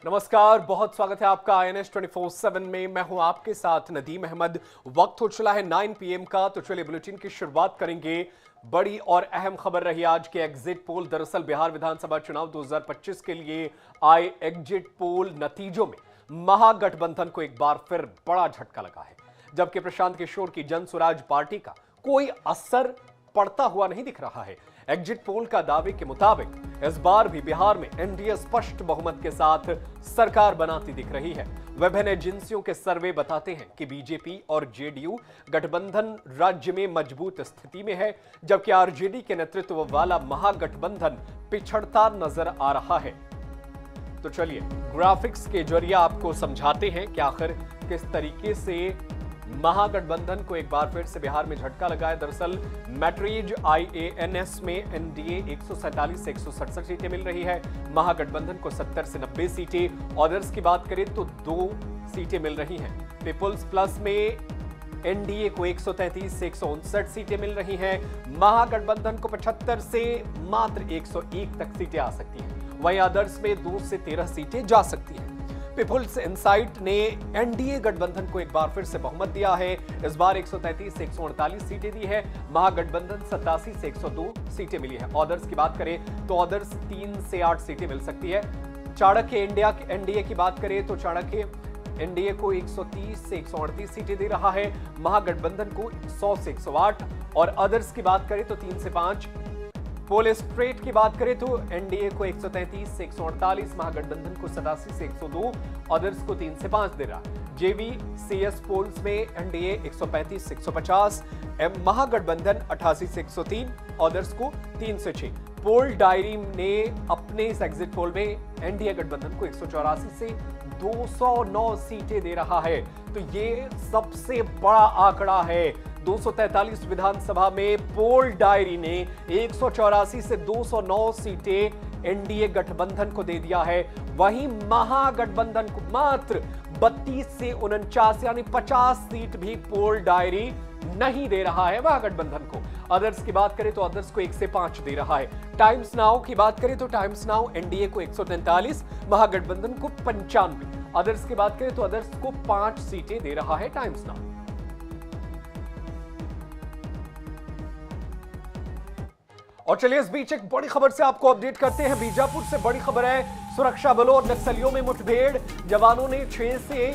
नमस्कार, बहुत स्वागत है आपका INS 24/7 में। मैं हूं आपके साथ नदीम अहमद। वक्त हो चला है 9 PM का, तो चलिए बुलेटिन की शुरुआत करेंगे। बड़ी और अहम खबर रही आज के एग्जिट पोल। दरअसल बिहार विधानसभा चुनाव 2025 के लिए आए एग्जिट पोल नतीजों में महागठबंधन को एक बार फिर बड़ा झटका लगा है। जबकि प्रशांत किशोर की जन स्वराज पार्टी का कोई असर पड़ता हुआ नहीं दिख रहा है। एग्जिट पोल का दावे के मुताबिक इस बार भी बिहार में एनडीए स्पष्ट बहुमत के साथ सरकार बनाती दिख रही है। विभिन्न एजेंसियों के सर्वे बताते हैं कि बीजेपी और जेडीयू गठबंधन राज्य में मजबूत स्थिति में है, जबकि आरजेडी के नेतृत्व वाला महागठबंधन पिछड़ता नजर आ रहा है। तो चलिए ग्राफिक्स के जरिए आपको समझाते हैं कि आखिर किस तरीके से महागठबंधन को एक बार फिर से बिहार में झटका लगा है। दरअसल मैट्रिज IANS में एनडीए 147 से 167 सीटें मिल रही है, महागठबंधन को 70 से 90 सीटें। ऑदर्स की बात करें तो 2 सीटें मिल रही हैं। पीपुल्स प्लस में एनडीए को 133 से 159 सीटें मिल रही हैं। महागठबंधन को 75 से मात्र 101 तक सीटें आ सकती हैं। वहीं अदर्स में 2 से 13 सीटें जा सकती हैं। पीपुल्स इनसाइट ने एनडीए गठबंधन को एक बार फिर से बहुमत दिया है। इस बार 133 से 148 सीटें दी है। महागठबंधन 87 से 102 सीटें मिली है। ऑदर्स की बात करें तो ऑदर्स 3 से 8 सीटें मिल सकती है। चाणक्य एनडीए की बात करें तो चाणक्य एनडीए को 130 से 138 सीटें दे रहा है, महागठबंधन को 100 से 108। और अदर्स की बात करें तो 3 से 5। पोल स्ट्रेट की बात करें तो एनडीए को 133 से 148, महागठबंधन को 87 से 102, अदर्स को 3 से 5 दे रहा है। JVCS पोल्स में एनडीए 135 से 150, महागठबंधन 88 से 103, अदर्स को 3 से 6। पोल डायरी ने अपने इस एग्जिट पोल में एनडीए गठबंधन को 184 से 209 सीटें दे रहा है। तो ये सबसे बड़ा आंकड़ा है। 243 विधानसभा में पोल डायरी ने 184 से 209 सीटें एनडीए गठबंधन को दे दिया है। वहीं महागठबंधन को मात्र 32 से 49 यानी 50 सीट भी पोल डायरी नहीं दे रहा है महागठबंधन को। अदर्स की बात करें तो अदर्स को 1 से 5 दे रहा है। टाइम्स नाउ की बात करें तो टाइम्स नाउ एनडीए को 143, महागठबंधन को 95। अदर्स की बात करें तो अदर्स को 5 सीटें दे रहा है टाइम्स नाउ। और चलिए इस बीच एक बड़ी खबर से आपको अपडेट करते हैं। बीजापुर से बड़ी खबर है। सुरक्षा बलों और नक्सलियों में मुठभेड़, जवानों ने 6 से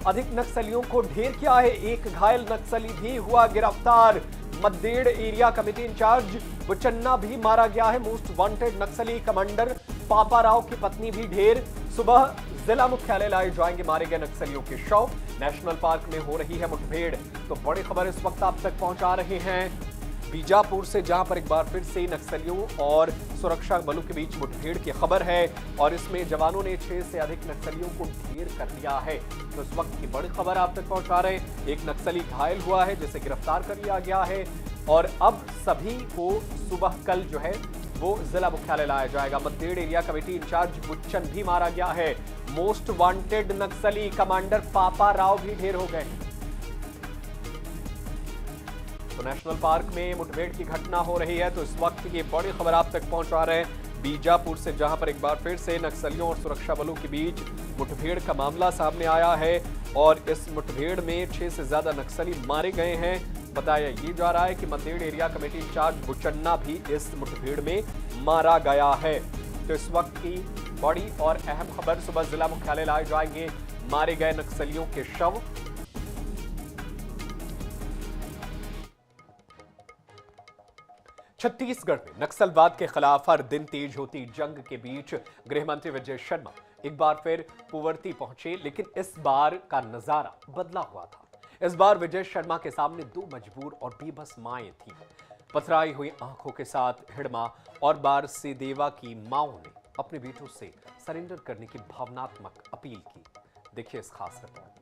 अधिक नक्सलियों को ढेर किया है। एक घायल नक्सली भी हुआ गिरफ्तार। मद्देड़ एरिया कमेटी इंचार्ज बुचन्ना भी मारा गया है। मोस्ट वांटेड नक्सली कमांडर पापा राव की पत्नी भी ढेर। सुबह जिला मुख्यालय लाए जाएंगे मारे गए नक्सलियों के शव। नेशनल पार्क में हो रही है मुठभेड़। तो बड़ी खबर इस वक्त आप तक पहुंचा रहे हैं बीजापुर से, जहां पर एक बार फिर से नक्सलियों और सुरक्षा बलों के बीच मुठभेड़ की खबर है। और इसमें जवानों ने 6 से अधिक नक्सलियों को ढेर कर लिया है। तो इस वक्त की बड़ी खबर आप तक पहुंचा रहे हैं। एक नक्सली घायल हुआ है जिसे गिरफ्तार कर लिया गया है। और अब सभी को सुबह कल जो है वो जिला मुख्यालय लाया जाएगा। मद्देड़ एरिया कमेटी इंचार्ज बुच्चन भी मारा गया है। मोस्ट वांटेड नक्सली कमांडर पापा राव भी ढेर हो गए। तो नेशनल पार्क में मुठभेड़ की घटना हो रही है। तो इस वक्त की बड़ी खबर आप तक पहुंचा रहे हैं बीजापुर से, जहां पर एक बार फिर से नक्सलियों और सुरक्षा बलों के बीच मुठभेड़ का मामला सामने आया है। और इस मुठभेड़ में 6 से ज्यादा नक्सली मारे गए हैं। बताया ये जा रहा है कि मद्देड़ एरिया कमेटी इंचार्ज बुचन्ना भी इस मुठभेड़ में मारा गया है। तो इस वक्त की बड़ी और अहम खबर, सुबह जिला मुख्यालय लाए जाएंगे मारे गए नक्सलियों के शव। छत्तीसगढ़ में नक्सलवाद के खिलाफ हर दिन तेज होती जंग के बीच गृह मंत्री विजय शर्मा एक बार फिर पुवर्ती पहुंचे, लेकिन इस बार का नजारा बदला हुआ था। इस बार विजय शर्मा के सामने 2 मजबूर और बेबस माएं थीं। पथराई हुई आंखों के साथ हिड़मा और बारसीदेवा की माओं ने अपने बेटों से सरेंडर करने की भावनात्मक अपील की। देखिए इस खास रिपोर्ट में।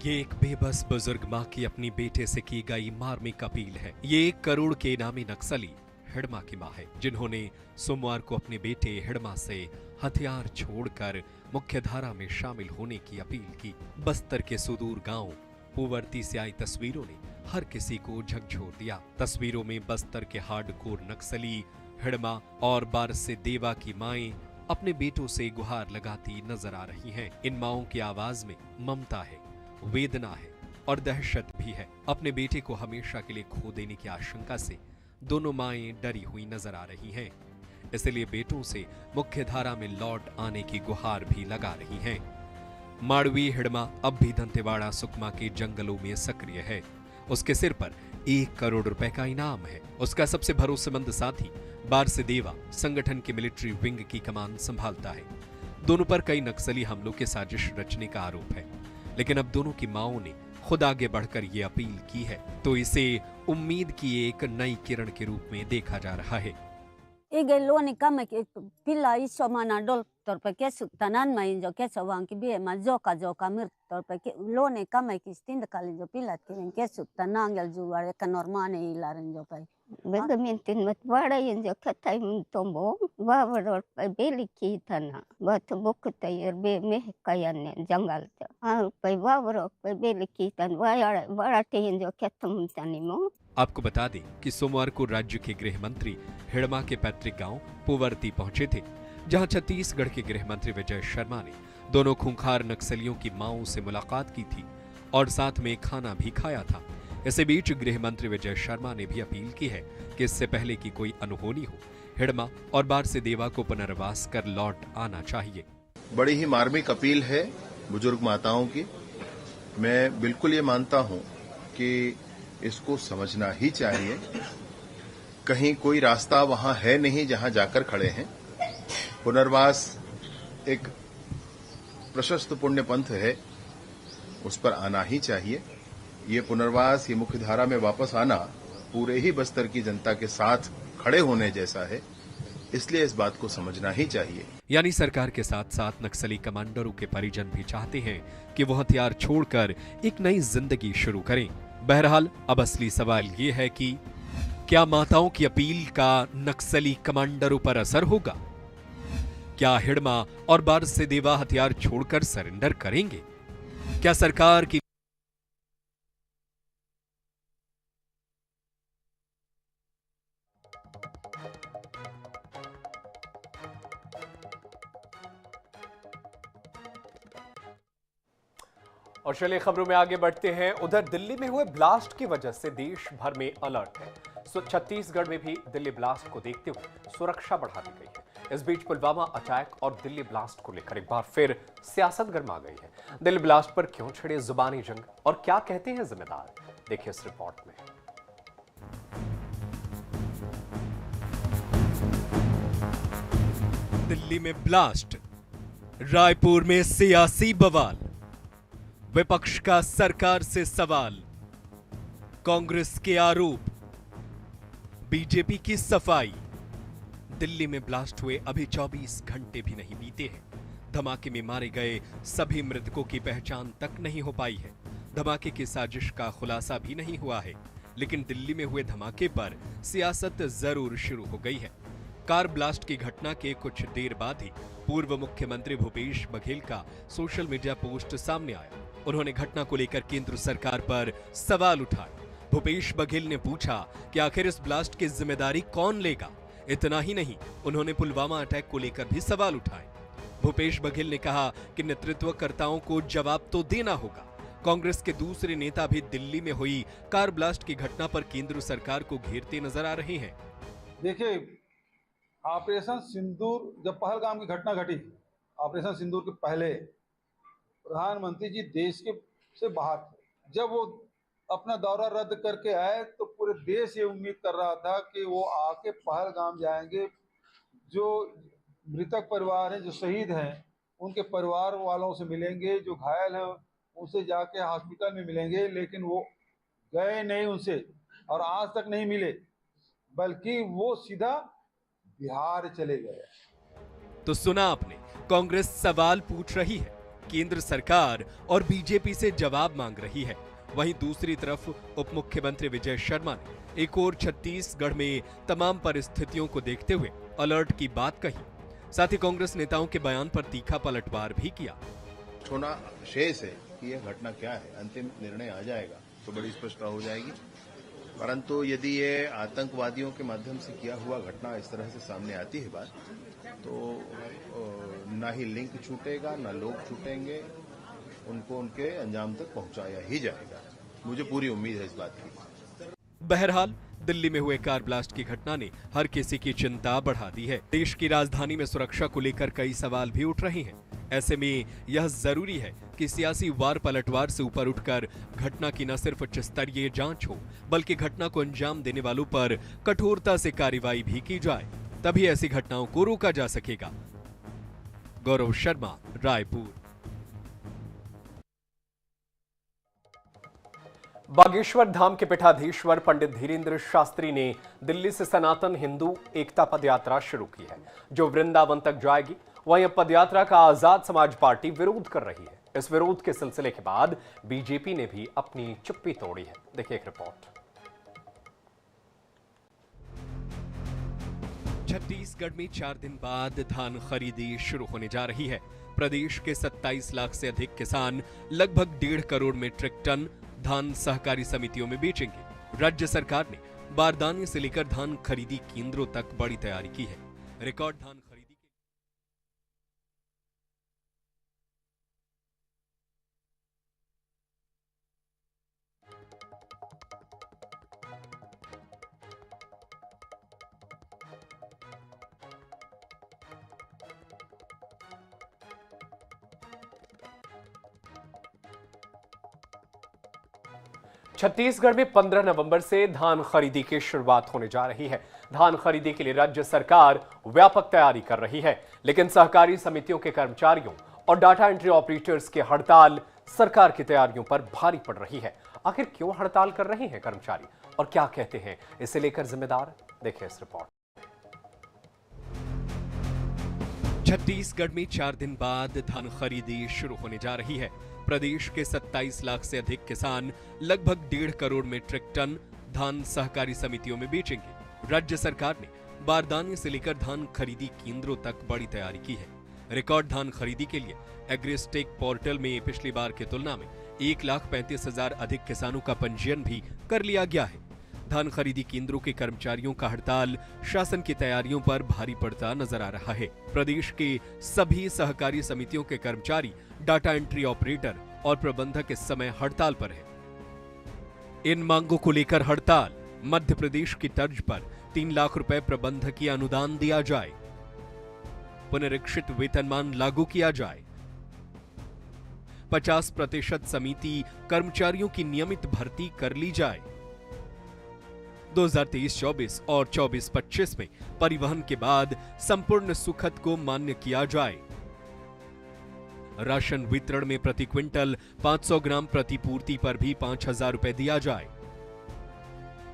ये एक बेबस बुजुर्ग मां की अपनी बेटे से की गई मार्मिक अपील है। ये 1 करोड़ के इनामी नक्सली हिड़मा की मां है, जिन्होंने सोमवार को अपने बेटे हिड़मा से हथियार छोड़कर मुख्यधारा में शामिल होने की अपील की। बस्तर के सुदूर गांव पुवर्ती से आई तस्वीरों ने हर किसी को झकझोर दिया। तस्वीरों में बस्तर के हार्डकोर नक्सली हिड़मा और बारसेदेवा की माएं अपने बेटों से गुहार लगाती नजर आ रही हैं। इन माओं की आवाज में ममता है, वेदना है और दहशत भी है। अपने बेटे को हमेशा के लिए खो देने की आशंका से दोनों माएं डरी हुई नजर आ रही हैं। इसलिए बेटों से मुख्यधारा में लौट आने की गुहार भी लगा रही हैं। माड़वी हिड़मा अब भी दंतेवाड़ा सुकमा के जंगलों में सक्रिय है। उसके सिर पर 1 करोड़ रुपए का इनाम है। उसका सबसे भरोसेमंद साथी बारसेदेवा संगठन के मिलिट्री विंग की कमान संभालता है। दोनों पर कई नक्सली हमलों के साजिश रचने का आरोप है, लेकिन अब दोनों की माओं ने खुद आगे बढ़कर ये अपील की है, तो इसे उम्मीद की एक नई किरण के रूप में देखा जा रहा है। Igeloni kama pila iso mana dol torpe kesu tanan ma injo keso wang kibie ma joka mir torpe lone kama kistinda kali jo pila kiren kesu tanangel juare ka normane ilaren jo pai. Bega mintin mat wada injo katai tombo wa wador pai beli kitana wa tobok tayar be meh kayanne jangal ta pai wa wador pai beli kitan wa te injo ketum tanimo। आपको बता दें कि सोमवार को राज्य के गृह मंत्री हिड़मा के पैतृक गांव पुवर्ती पहुंचे थे, जहां छत्तीसगढ़ के गृह मंत्री विजय शर्मा ने दोनों खूंखार नक्सलियों की मांओं से मुलाकात की थी और साथ में खाना भी खाया था। इसी बीच गृह मंत्री विजय शर्मा ने भी अपील की है कि इससे पहले कि कोई अनहोनी हो, हिड़मा और बारसेदेवा को पुनर्वास कर लौट आना चाहिए। बड़ी ही मार्मिक अपील है बुजुर्ग माताओं की। मैं बिल्कुल ये मानता हूं कि इसको समझना ही चाहिए। कहीं कोई रास्ता वहां है नहीं जहां जाकर खड़े हैं। पुनर्वास एक प्रशस्त पुण्य पंथ है, उस पर आना ही चाहिए। ये पुनर्वास, ये मुख्यधारा में वापस आना पूरे ही बस्तर की जनता के साथ खड़े होने जैसा है, इसलिए इस बात को समझना ही चाहिए। यानी सरकार के साथ साथ नक्सली कमांडरों के परिजन भी चाहते हैं कि वो हथियार छोड़कर एक नई जिंदगी शुरू करें। बहरहाल अब असली सवाल ये है कि क्या माताओं की अपील का नक्सली कमांडरों पर असर होगा? क्या हिड़मा और बारसेदेवा हथियार छोड़कर सरेंडर करेंगे? क्या सरकार की और चलिए खबरों में आगे बढ़ते हैं। उधर दिल्ली में हुए ब्लास्ट की वजह से देश भर में अलर्ट है। छत्तीसगढ़ में भी दिल्ली ब्लास्ट को देखते हुए सुरक्षा बढ़ा दी गई है। इस बीच पुलवामा अटैक और दिल्ली ब्लास्ट को लेकर एक बार फिर सियासत गर्मा गई है। दिल्ली ब्लास्ट पर क्यों छिड़े जुबानी जंग और क्या कहते हैं जिम्मेदार, देखिए इस रिपोर्ट में। दिल्ली में ब्लास्ट, रायपुर में सियासी बवाल, विपक्ष का सरकार से सवाल, कांग्रेस के आरोप, बीजेपी की सफाई। दिल्ली में ब्लास्ट हुए अभी 24 घंटे भी नहीं बीते हैं। धमाके में मारे गए सभी मृतकों की पहचान तक नहीं हो पाई है। धमाके की साजिश का खुलासा भी नहीं हुआ है, लेकिन दिल्ली में हुए धमाके पर सियासत जरूर शुरू हो गई है। कार ब्लास्ट की घटना के कुछ देर बाद ही पूर्व मुख्यमंत्री भूपेश बघेल का सोशल मीडिया पोस्ट सामने आया। उन्होंने घटना को लेकर केंद्र सरकार पर सवाल उठाए। भूपेश बघेल ने पूछा कि आखिर इस ब्लास्ट की जिम्मेदारी कौन लेगा। इतना ही नहीं, उन्होंने पुलवामा अटैक को लेकर भी सवाल उठाए। भूपेश बघेल ने कहा कि नेतृत्वकर्ताओं को जवाब तो देना होगा। कांग्रेस के दूसरे नेता भी दिल्ली में हुई कार ब्लास्ट की घटना पर केंद्र सरकार को घेरते नजर आ रहे हैं। देखिए, ऑपरेशन सिंदूर, जब पहलगाम की घटना घटी, ऑपरेशन सिंदूर के पहले प्रधानमंत्री जी देश के से बाहर थे। जब वो अपना दौरा रद्द करके आए तो पूरे देश ये उम्मीद कर रहा था कि वो आके पहलगाम जाएंगे। जो मृतक परिवार हैं, जो शहीद हैं, उनके परिवार वालों से मिलेंगे, जो घायल हैं उनसे जाके हॉस्पिटल में मिलेंगे, लेकिन वो गए नहीं उनसे और आज तक नहीं मिले, बल्कि वो सीधा बिहार चले गए। तो सुना आपने, कांग्रेस सवाल पूछ रही है, केंद्र सरकार और बीजेपी से जवाब मांग रही है। वहीं दूसरी तरफ उप मुख्यमंत्री विजय शर्मा ने एक और छत्तीसगढ़ में तमाम परिस्थितियों को देखते हुए अलर्ट की बात कही। साथ ही कांग्रेस नेताओं के बयान पर तीखा पलटवार भी किया। होना शेष है कि यह घटना क्या है, अंतिम निर्णय आ जाएगा। तो बड़ी स्पष्टता हो जाएगी। परंतु यदि ये आतंकवादियों के माध्यम से किया हुआ घटना इस तरह से सामने आती है बात, तो ना ही लिंक छूटेगा, ना लोग छूटेंगे, उनको उनके अंजाम तक पहुंचाया ही जाएगा। मुझे पूरी उम्मीद है इस बात की। बहरहाल दिल्ली में हुए कार ब्लास्ट की घटना ने हर किसी की चिंता बढ़ा दी है। देश की राजधानी में सुरक्षा को लेकर कई सवाल भी उठ रहे हैं। ऐसे में यह जरूरी है कि सियासी वार पलटवार से ऊपर उठकर घटना की न सिर्फ उच्च स्तरीय जांच हो, बल्कि घटना को अंजाम देने वालों पर कठोरता से कार्रवाई भी की जाए। तभी ऐसी घटनाओं को रोका जा सकेगा। गौरव शर्मा, रायपुर। बागेश्वर धाम के पीठाधीश्वर पंडित धीरेन्द्र शास्त्री ने दिल्ली से सनातन हिंदू एकता पदयात्रा शुरू की है, जो वृंदावन तक जाएगी। वहीं पदयात्रा का आजाद समाज पार्टी विरोध कर रही है। इस विरोध के सिलसिले के बाद बीजेपी ने भी अपनी चुप्पी तोड़ी है। देखिए एक रिपोर्ट। छत्तीसगढ़ में 4 दिन बाद धान खरीदी शुरू होने जा रही है। प्रदेश के 27 लाख से अधिक किसान लगभग 1.5 करोड़ मीट्रिक टन धान सहकारी समितियों में बेचेंगे। राज्य सरकार ने बारदाने से लेकर धान खरीदी केंद्रों तक बड़ी तैयारी की है। रिकॉर्ड धान खरीदी छत्तीसगढ़ में 15 नवंबर से धान खरीदी की शुरुआत होने जा रही है। धान खरीदी के लिए राज्य सरकार व्यापक तैयारी कर रही है, लेकिन सहकारी समितियों के कर्मचारियों और डाटा एंट्री ऑपरेटर्स की हड़ताल सरकार की तैयारियों पर भारी पड़ रही है। आखिर क्यों हड़ताल कर रहे हैं कर्मचारी और क्या कहते हैं इसे लेकर जिम्मेदार? देखिए इस रिपोर्ट। छत्तीसगढ़ में 4 दिन बाद धान खरीदी शुरू होने जा रही है। प्रदेश के 27 लाख से अधिक किसान लगभग 1.5 करोड़ मीट्रिक टन धान सहकारी समितियों में बेचेंगे। राज्य सरकार ने बारदाने से लेकर धान खरीदी केंद्रों तक बड़ी तैयारी की है। रिकॉर्ड धान खरीदी के लिए एग्रीस्टेक पोर्टल में पिछली बार की तुलना में 1,35,000 अधिक किसानों का पंजीयन भी कर लिया गया है। धान खरीदी केंद्रों के कर्मचारियों का हड़ताल शासन की तैयारियों पर भारी पड़ता नजर आ रहा है। प्रदेश के सभी सहकारी समितियों के कर्मचारी, डाटा एंट्री ऑपरेटर और प्रबंधक इस समय हड़ताल पर हैं। इन मांगों को लेकर हड़ताल। मध्य प्रदेश की तर्ज पर 3 लाख रुपए प्रबंधकीय अनुदान दिया जाए, पुनरीक्षित वेतनमान लागू किया जाए, 50% समिति कर्मचारियों की नियमित भर्ती कर ली जाए, 2023-24 और 24-25 में परिवहन के बाद संपूर्ण सुखद को मान्य किया जाए, राशन वितरण में प्रति क्विंटल 500 ग्राम प्रतिपूर्ति पर भी 5,000 रुपए दिया जाए।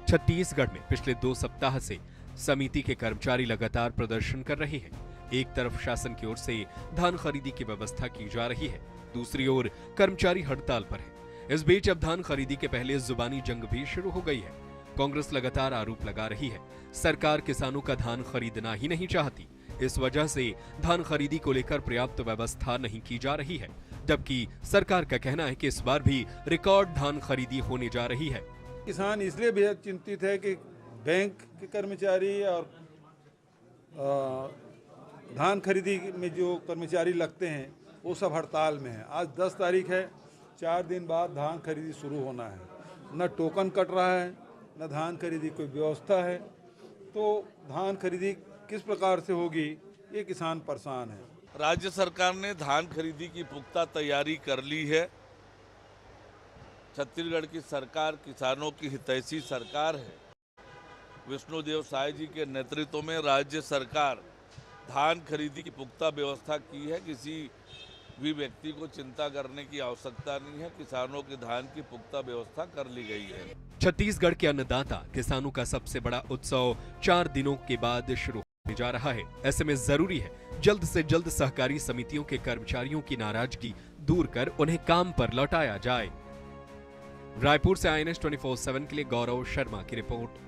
छत्तीसगढ़ में पिछले 2 सप्ताह से समिति के कर्मचारी लगातार प्रदर्शन कर रहे हैं। एक तरफ शासन की ओर से धान खरीदी की व्यवस्था की जा रही है, दूसरी ओर कर्मचारी हड़ताल पर है। इस बीच अब धान खरीदी के पहले जुबानी जंग भी शुरू हो गई है। कांग्रेस लगातार आरोप लगा रही है, सरकार किसानों का धान खरीदना ही नहीं चाहती। इस वजह से धान खरीदी को लेकर पर्याप्त व्यवस्था नहीं की जा रही है, जबकि सरकार का कहना है कि इस बार भी रिकॉर्ड धान खरीदी होने जा रही है। किसान इसलिए भी चिंतित है कि बैंक के कर्मचारी और धान खरीदी में जो कर्मचारी लगते हैं वो सब हड़ताल में है। आज 10 तारीख है, 4 दिन बाद धान खरीदी शुरू होना है। न टोकन कट रहा है, न धान खरीदी कोई व्यवस्था है, तो धान खरीदी किस प्रकार से होगी, ये किसान परेशान है। राज्य सरकार ने धान खरीदी की पुख्ता तैयारी कर ली है। छत्तीसगढ़ की सरकार किसानों की हितैषी सरकार है। विष्णुदेव साय जी के नेतृत्व में राज्य सरकार धान खरीदी की पुख्ता व्यवस्था की है। किसी भी व्यक्ति को चिंता करने की आवश्यकता नहीं है। किसानों के धान की पुख्ता व्यवस्था कर ली गई है। छत्तीसगढ़ के अन्नदाता किसानों का सबसे बड़ा उत्सव 4 दिनों के बाद शुरू होने जा रहा है। ऐसे में जरूरी है जल्द से जल्द सहकारी समितियों के कर्मचारियों की नाराजगी दूर कर उन्हें काम पर लौटाया जाए। रायपुर से INS 24/7 के लिए गौरव शर्मा की रिपोर्ट।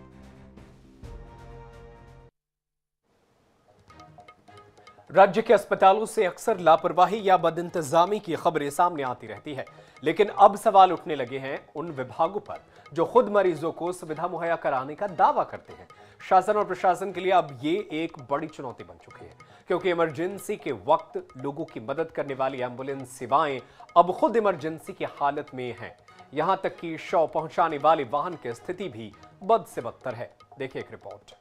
राज्य के अस्पतालों से अक्सर लापरवाही या बदइंतजामी की खबरें सामने आती रहती है, लेकिन अब सवाल उठने लगे हैं उन विभागों पर जो खुद मरीजों को सुविधा मुहैया कराने का दावा करते हैं। शासन और प्रशासन के लिए अब ये एक बड़ी चुनौती बन चुकी है, क्योंकि इमरजेंसी के वक्त लोगों की मदद करने वाली एम्बुलेंस सेवाएं अब खुद इमरजेंसी की हालत में हैं। यहां तक कि शव पहुंचाने वाले वाहन की स्थिति भी बद से बदतर है। देखिए एक रिपोर्ट।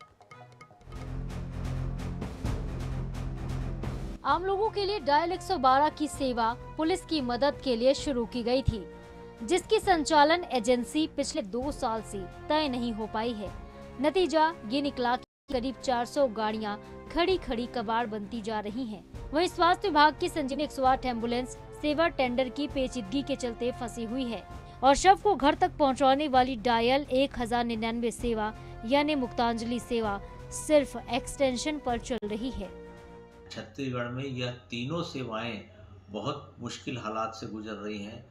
आम लोगों के लिए डायल 112 की सेवा पुलिस की मदद के लिए शुरू की गई थी, जिसकी संचालन एजेंसी पिछले 2 साल से तय नहीं हो पाई है। नतीजा ये निकला कि करीब 400 गाड़ियां खड़ी खड़ी कबाड़ बनती जा रही हैं। वहीं स्वास्थ्य विभाग की संजीवनी 108 एम्बुलेंस सेवा टेंडर की पेचीदगी के चलते फंसी हुई है और शव को घर तक पहुंचाने वाली डायल 1099 सेवा यानी मुक्तांजलि सेवा सिर्फ एक्सटेंशन पर चल रही है। छत्तीसगढ़ में यह तीनों सेवाएं बहुत मुश्किल हालात से गुजर रही हैं,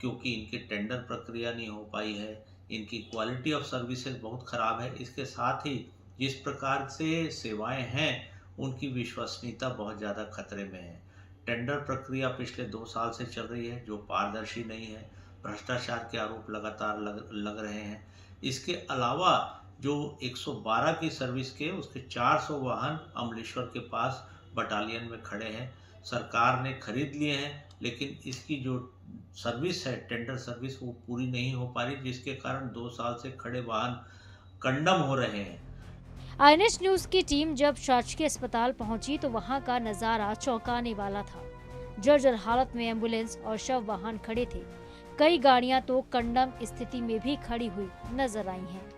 क्योंकि इनकी टेंडर प्रक्रिया नहीं हो पाई है, इनकी क्वालिटी ऑफ सर्विसेज बहुत ख़राब है। इसके साथ ही जिस प्रकार से सेवाएं हैं उनकी विश्वसनीयता बहुत ज़्यादा खतरे में है। टेंडर प्रक्रिया पिछले 2 साल से चल रही है जो पारदर्शी नहीं है, भ्रष्टाचार के आरोप लगातार लग रहे हैं। इसके अलावा जो 112 की सर्विस के उसके 400 वाहन अमलेश्वर के पास बटालियन में खड़े हैं। सरकार ने खरीद लिए हैं, लेकिन इसकी जो सर्विस है टेंडर सर्विस वो पूरी नहीं हो पा रही, जिसके कारण 2 साल से खड़े वाहन कंडम हो रहे हैं। आईएनएच न्यूज की टीम जब शासकीय अस्पताल पहुंची तो वहां का नजारा चौंकाने वाला था। जर्जर हालत में एम्बुलेंस और शव वाहन खड़े थे। कई गाड़ियां तो कंडम स्थिति में भी खड़ी हुई नजर आई हैं।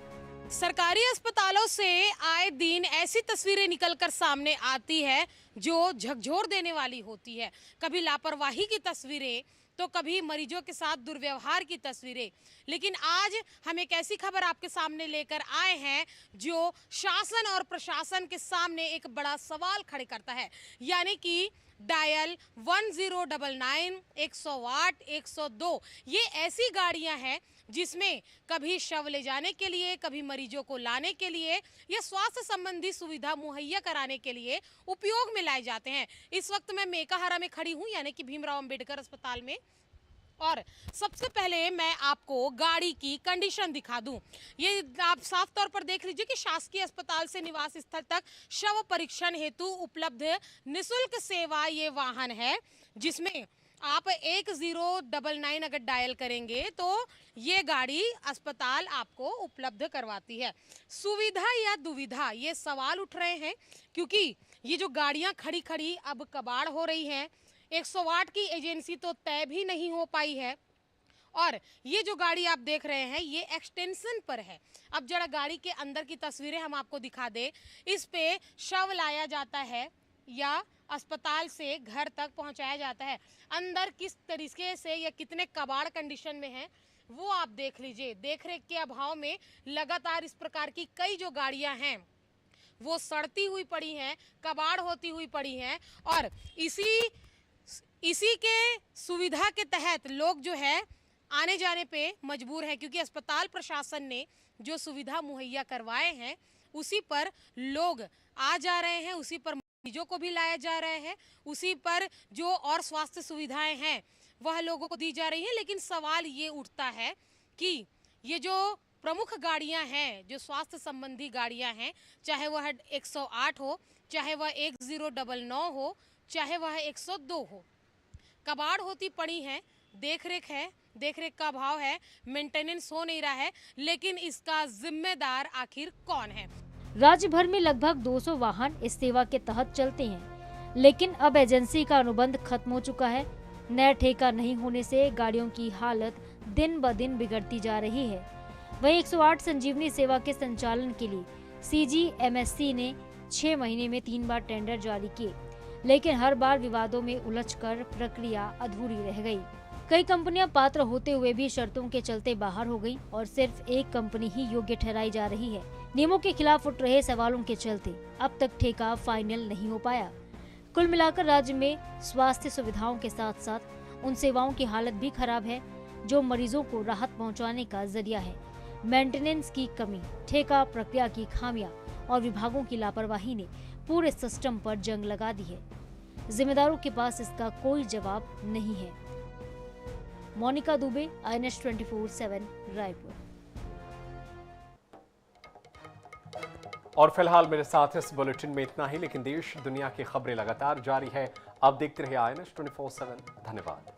सरकारी अस्पतालों से आए दिन ऐसी तस्वीरें निकलकर सामने आती है जो झकझोर देने वाली होती है। कभी लापरवाही की तस्वीरें तो कभी मरीजों के साथ दुर्व्यवहार की तस्वीरें। लेकिन आज हम एक ऐसी खबर आपके सामने लेकर आए हैं जो शासन और प्रशासन के सामने एक बड़ा सवाल खड़े करता है, यानी कि डायल 1099, 108, 102 ये ऐसी गाड़ियां हैं जिसमें कभी शव ले जाने के लिए, कभी मरीजों को लाने के लिए या स्वास्थ्य संबंधी सुविधा मुहैया कराने के लिए उपयोग में लाए जाते हैं। इस वक्त मैं मेकाहारा में खड़ी हूं, यानी कि भीमराव अंबेडकर अस्पताल में, और सबसे पहले मैं आपको गाड़ी की कंडीशन दिखा दूं। ये आप साफ तौर पर देख लीजिए कि शासकीय अस्पताल से निवास स्थल तक शव परीक्षण हेतु उपलब्ध निःशुल्क सेवा ये वाहन है, जिसमें आप 1099 अगर डायल करेंगे तो ये गाड़ी अस्पताल आपको उपलब्ध करवाती है। सुविधा या दुविधा ये सवाल उठ रहे हैं, क्योंकि ये जो गाड़ियां खड़ी खड़ी अब कबाड़ हो रही हैं। 108 की एजेंसी तो तय भी नहीं हो पाई है, और ये जो गाड़ी आप देख रहे हैं ये एक्सटेंशन पर है। अब जरा गाड़ी के अंदर की तस्वीरें हम आपको दिखा दें। इस पे शव लाया जाता है या अस्पताल से घर तक पहुंचाया जाता है। अंदर किस तरीके से या कितने कबाड़ कंडीशन में है वो आप देख लीजिए। देखरेख के अभाव में लगातार इस प्रकार की कई जो गाड़ियां हैं वो सड़ती हुई पड़ी हैं, कबाड़ होती हुई पड़ी हैं, और इसी के सुविधा के तहत लोग जो है आने जाने पे मजबूर है, क्योंकि अस्पताल प्रशासन ने जो सुविधा मुहैया करवाए हैं उसी पर लोग आ जा रहे हैं, उसी पर मरीजों को भी लाया जा रहा है, उसी पर जो और स्वास्थ्य सुविधाएं हैं वह लोगों को दी जा रही हैं। लेकिन सवाल ये उठता है कि ये जो प्रमुख गाड़ियां हैं, जो स्वास्थ्य संबंधी गाड़ियां हैं, चाहे वह 108 हो, चाहे वह 1099 हो, चाहे वह 102 हो, कबाड़ होती पड़ी हैं। देखरेख का अभाव है, मेंटेनेंस हो नहीं रहा है, लेकिन इसका जिम्मेदार आखिर कौन है? राज्य भर में लगभग 200 वाहन इस सेवा के तहत चलते हैं, लेकिन अब एजेंसी का अनुबंध खत्म हो चुका है। नया ठेका नहीं होने से गाड़ियों की हालत दिन ब दिन बिगड़ती जा रही है। वहीं 108 संजीवनी सेवा के संचालन के लिए CGMSC ने 6 महीने में 3 बार टेंडर जारी किए, लेकिन हर बार विवादों में उलझकर प्रक्रिया अधूरी रह गई। कई कंपनियां पात्र होते हुए भी शर्तों के चलते बाहर हो गई और सिर्फ एक कंपनी ही योग्य ठहराई जा रही है। नियमों के खिलाफ उठ रहे सवालों के चलते अब तक ठेका फाइनल नहीं हो पाया। कुल मिलाकर राज्य में स्वास्थ्य सुविधाओं के साथ साथ उन सेवाओं की हालत भी खराब है जो मरीजों को राहत पहुंचाने का जरिया है। मेंटेनेंस की कमी, ठेका प्रक्रिया की खामियां और विभागों की लापरवाही ने पूरे सिस्टम पर जंग लगा दी है। जिम्मेदारों के पास इसका कोई जवाब नहीं है। मोनिका दुबे, INS 24/7 रायपुर। और फिलहाल मेरे साथ इस बुलेटिन में इतना ही, लेकिन देश दुनिया की खबरें लगातार जारी है। आप देखते रहिए INS 24/7। धन्यवाद।